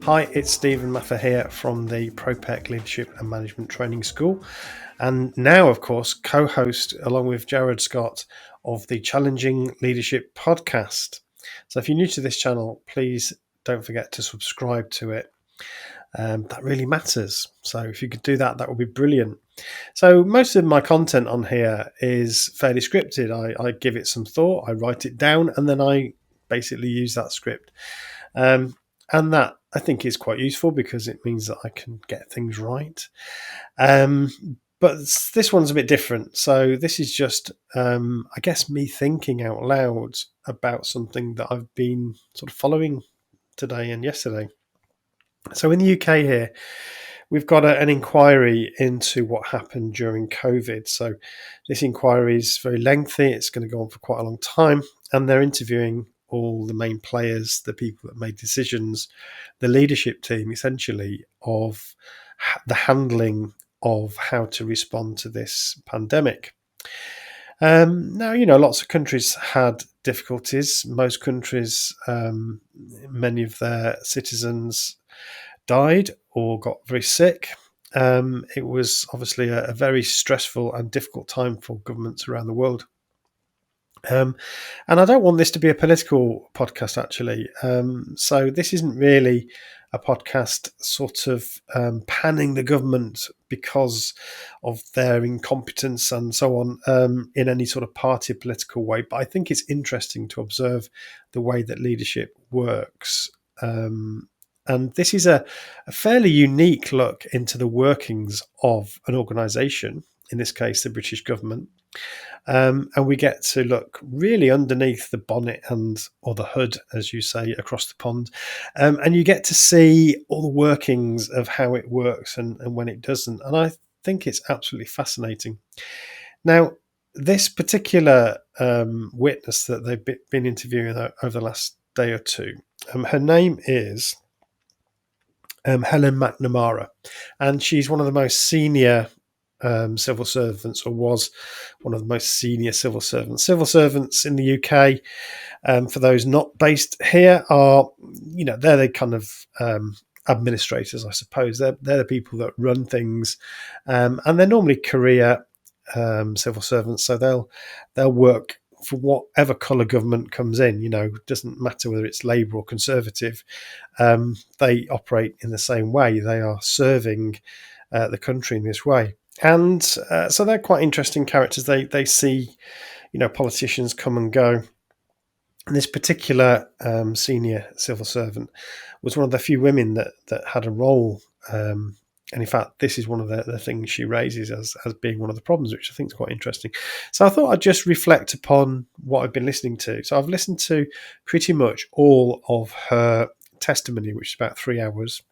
Hi, it's Stephen Maffer here from the ProPEC Leadership and Management Training School, and now, of course, co-host along with Jared Scott of the Challenging Leadership podcast. So if you're new to this channel, please don't forget to subscribe to it. That really matters. So if you could do that, that would be brilliant. So most of my content on here is fairly scripted. I give it some thought, I write it down, and then I basically use that script. And that I think is quite useful because it means that I can get things right. But this one's a bit different. So this is just, I guess, me thinking out loud about something that I've been sort of following today and yesterday. So in the UK here, we've got an inquiry into what happened during COVID. So this inquiry is very lengthy. It's going to go on for quite a long time. And they're interviewing all the main players, the people that made decisions, the leadership team, essentially, of the handling of how to respond to this pandemic. Now, lots of countries had difficulties. Most countries, many of their citizens died or got very sick. It was obviously a very stressful and difficult time for governments around the world. And I don't want this to be a political podcast, actually. So this isn't really a podcast sort of panning the government because of their incompetence and so on in any sort of party political way. But I think it's interesting to observe the way that leadership works. And this is a fairly unique look into the workings of an organisation, in this case, the British government. And we get to look really underneath the bonnet or the hood, as you say, across the pond. And you get to see all the workings of how it works and when it doesn't. And I think it's absolutely fascinating. Now, this particular witness that they've been interviewing over the last day or two, her name is Helen MacNamara, and she's one of the most senior civil servants, or was one of the most senior civil servants. Civil servants in the UK, for those not based here, are, they're the kind of administrators, I suppose. They're the people that run things, and they're normally career civil servants, so they'll work for whatever colour government comes in. Doesn't matter whether it's Labour or Conservative. They operate in the same way. They are serving the country in this way. And so they're quite interesting characters. They see, politicians come and go. And this particular senior civil servant was one of the few women that had a role. And in fact, this is one of the things she raises as being one of the problems, which I think is quite interesting. So I thought I'd just reflect upon what I've been listening to. So I've listened to pretty much all of her testimony, which is about 3 hours.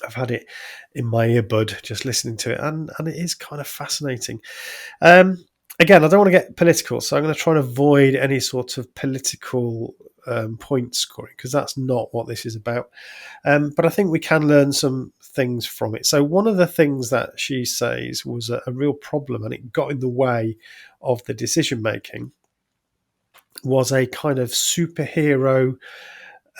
I've had it in my earbud just listening to it, and it is kind of fascinating. Again, I don't want to get political, so I'm going to try and avoid any sort of political point scoring, because that's not what this is about. But I think we can learn some things from it. So one of the things that she says was a real problem, and it got in the way of the decision making, was a kind of superhero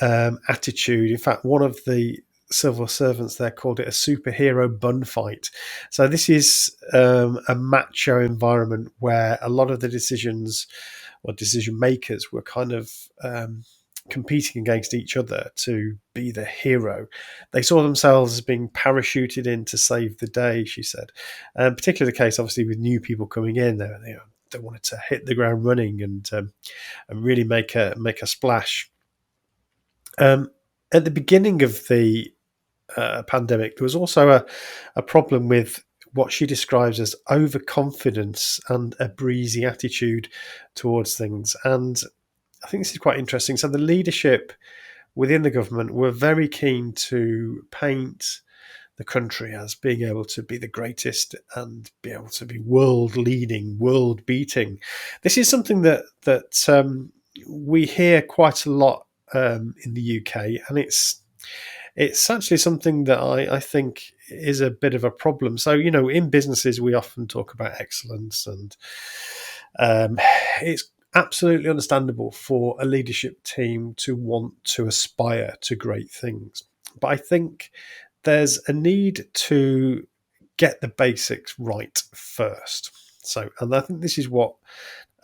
attitude. In fact, one of the civil servants there called it a superhero bun fight. So this is a macho environment where a lot of the decisions or decision makers were kind of competing against each other to be the hero. They saw themselves as being parachuted in to save the day, she said. Particularly the case, obviously, with new people coming in. They wanted to hit the ground running and really make a splash. At the beginning of the pandemic, there was also a problem with what she describes as overconfidence and a breezy attitude towards things. And I think this is quite interesting. So the leadership within the government were very keen to paint the country as being able to be the greatest and be able to be world leading, world beating. This is something that we hear quite a lot in the UK, and it's actually something that I think is a bit of a problem. So, in businesses, we often talk about excellence, and it's absolutely understandable for a leadership team to want to aspire to great things. But I think there's a need to get the basics right first. So, and I think this is what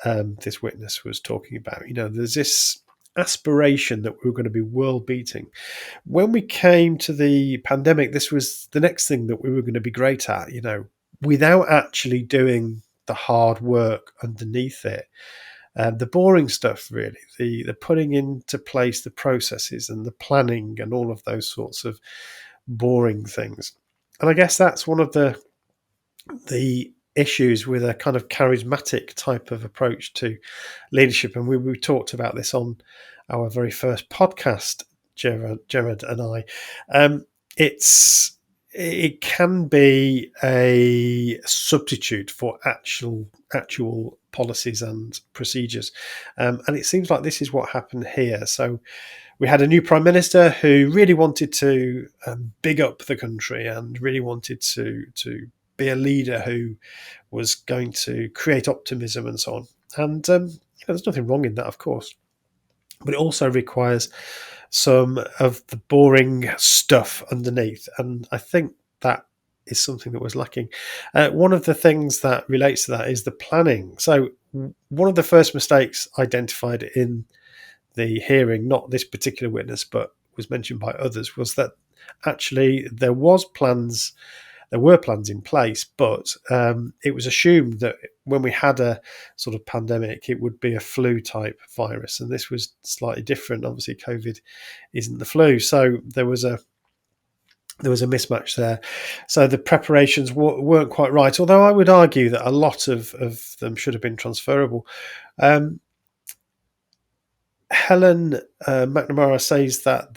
this witness was talking about. There's this aspiration that we were going to be world beating. When we came to the pandemic, this was the next thing that we were going to be great at, without actually doing the hard work underneath it. The boring stuff, really, the putting into place the processes and the planning and all of those sorts of boring things. And I guess that's one of the issues with a kind of charismatic type of approach to leadership. And we talked about this on our very first podcast, Gerard and I. It can be a substitute for actual policies and procedures, and it seems like this is what happened here. So we had a new prime minister who really wanted to big up the country and really wanted to be a leader who was going to create optimism and so on. And there's nothing wrong in that, of course, but it also requires some of the boring stuff underneath. And I think that is something that was lacking. One of the things that relates to that is the planning. So one of the first mistakes identified in the hearing, not this particular witness, but was mentioned by others, was that actually there were plans in place, but it was assumed that when we had a sort of pandemic, it would be a flu type virus, and this was slightly different. Obviously, COVID isn't the flu, so there was a mismatch there. So the preparations weren't quite right, although I would argue that a lot of them should have been transferable. Helen MacNamara says that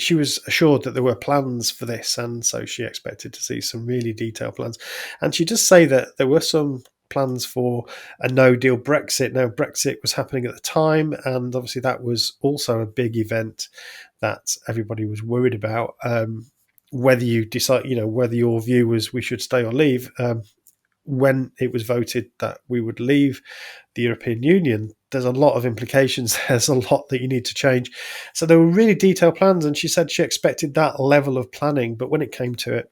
she was assured that there were plans for this, and so she expected to see some really detailed plans. And she does say that there were some plans for a no-deal Brexit. Now, Brexit was happening at the time, and obviously that was also a big event that everybody was worried about. Whether you decide, whether your view was we should stay or leave. When it was voted that we would leave the European Union, there's a lot of implications. There's a lot that you need to change. So there were really detailed plans, and she said she expected that level of planning. But when it came to it,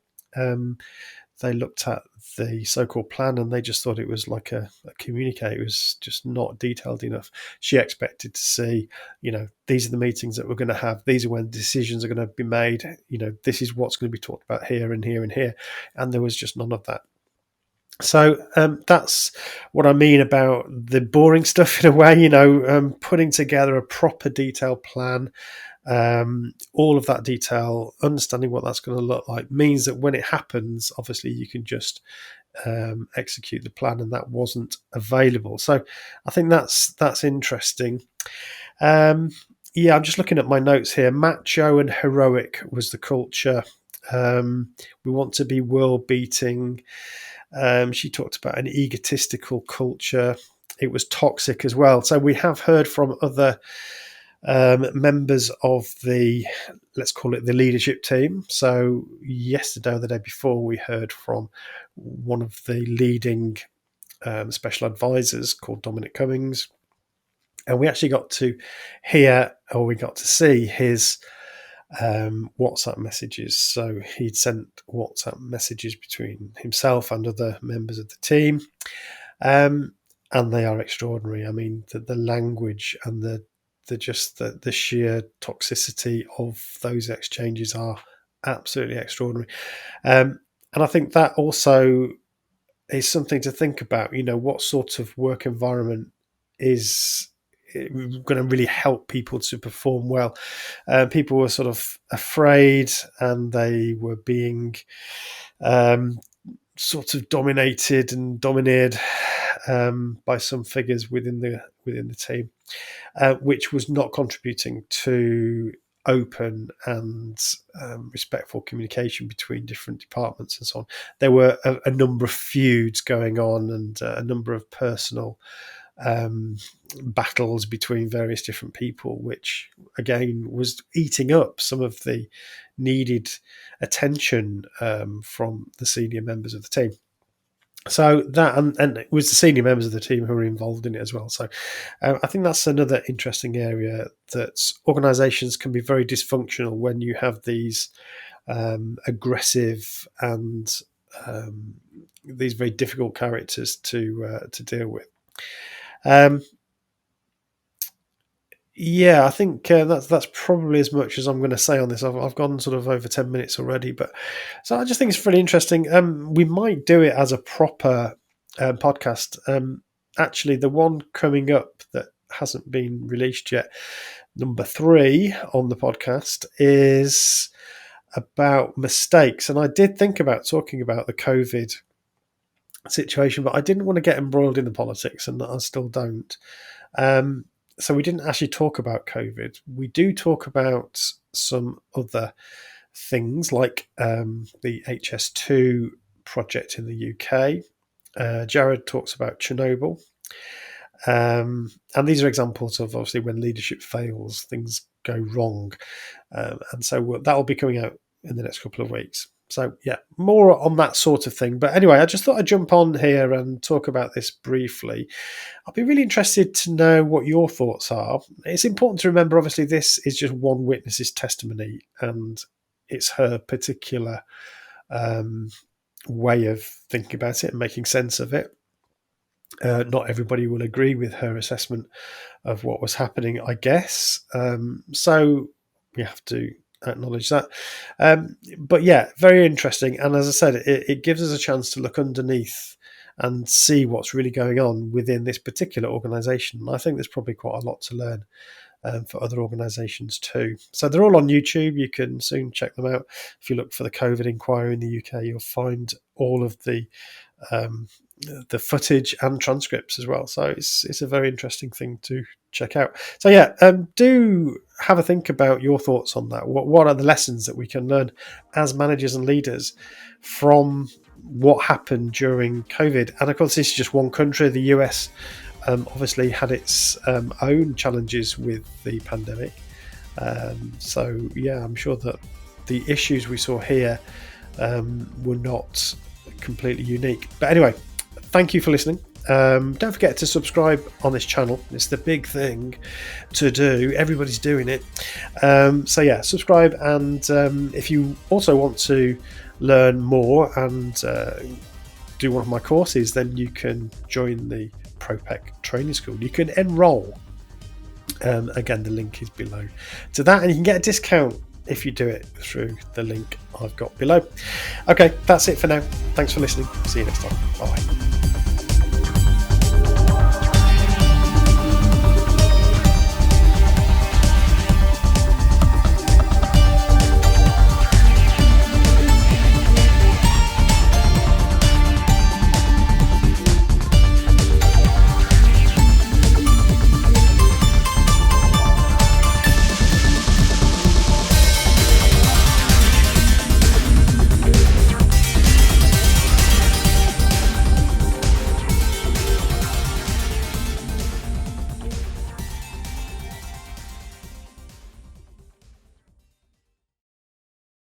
they looked at the so-called plan and they just thought it was like a communique. It was just not detailed enough. She expected to see, these are the meetings that we're going to have. These are when decisions are going to be made. This is what's going to be talked about here and here and here. And there was just none of that. So that's what I mean about the boring stuff in a way, putting together a proper detailed plan, all of that detail, understanding what that's going to look like means that when it happens, obviously you can just execute the plan, and that wasn't available. So I think that's interesting. I'm just looking at my notes here. Macho and heroic was the culture. We want to be world beating. She talked about an egotistical culture. It was toxic as well. So we have heard from other members of let's call it the leadership team. So yesterday or the day before, we heard from one of the leading special advisors called Dominic Cummings. And we actually got to see his WhatsApp messages. So he'd sent WhatsApp messages between himself and other members of the team, and they are extraordinary. I mean, the language and the sheer toxicity of those exchanges are absolutely extraordinary. And I think that also is something to think about. What sort of work environment is going to really help people to perform well. People were sort of afraid, and they were being sort of dominated and domineered by some figures within the team, which was not contributing to open and respectful communication between different departments and so on. There were a number of feuds going on, and a number of personal battles between various different people, which again was eating up some of the needed attention from the senior members of the team. So that, and it was the senior members of the team who were involved in it as well. So I think that's another interesting area, that organisations can be very dysfunctional when you have these aggressive and these very difficult characters to deal with. Yeah, I think that's probably as much as I'm going to say on this. I've gone sort of over 10 minutes already, but so I just think it's really interesting. We might do it as a proper podcast. Actually, the one coming up that hasn't been released yet, number 3 on the podcast, is about mistakes, and I did think about talking about the COVID situation, but I didn't want to get embroiled in the politics, and I still don't. So we didn't actually talk about COVID. We do talk about some other things like the HS2 project in the UK. Jared talks about Chernobyl. And these are examples of obviously when leadership fails, things go wrong. And so that will be coming out in the next couple of weeks. So yeah, more on that sort of thing. But anyway, I just thought I'd jump on here and talk about this briefly. I'll be really interested to know what your thoughts are. It's important to remember, obviously, this is just one witness's testimony, and it's her particular way of thinking about it and making sense of it. Not everybody will agree with her assessment of what was happening, I guess. So we have to acknowledge that. But yeah, very interesting. And as I said, it gives us a chance to look underneath and see what's really going on within this particular organisation. I think there's probably quite a lot to learn for other organisations too. So they're all on YouTube. You can soon check them out. If you look for the COVID Enquiry in the UK, you'll find all of the footage and transcripts as well. So it's a very interesting thing to check out. So yeah, do have a think about your thoughts on that. What are the lessons that we can learn as managers and leaders from what happened during COVID? And of course, this is just one country. The US obviously had its own challenges with the pandemic. So yeah, I'm sure that the issues we saw here were not completely unique. But anyway, thank you for listening. Don't forget to subscribe on this channel. It's the big thing to do. Everybody's doing it. So yeah, subscribe. And if you also want to learn more and do one of my courses, then you can join the ProPEC training school. You can enroll. Again, the link is below to that, and you can get a discount if you do it through the link I've got below. Okay, that's it for now. Thanks for listening. See you next time. Bye.